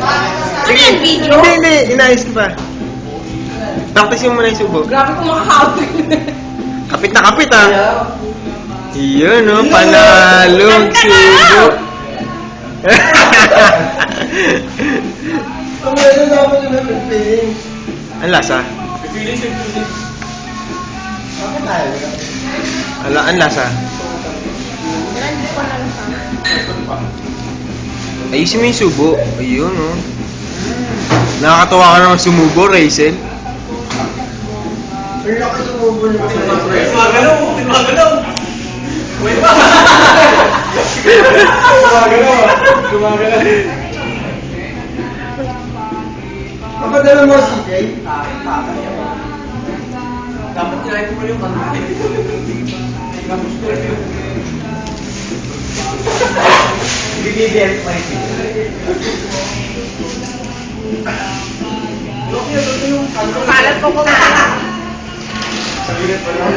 Ano yan, video? Hindi. Inayos pa. Practice mo muna yung subo. Grabe kung makakapit. Kapit na kapit, ha? Iyon, no? Panalong subo. Ang lasa? Ang lasa? Ayusin mo yung subo. Ayun, no? Nakakatawa ka naman sumubo, Raizel. Gumagalaw! Wait pa! Gumagalaw! Papadala mo si Jay? Dapat nilay ko yung kanta. BBBS pa ito. Kalat ko kung Sabihin pa lang.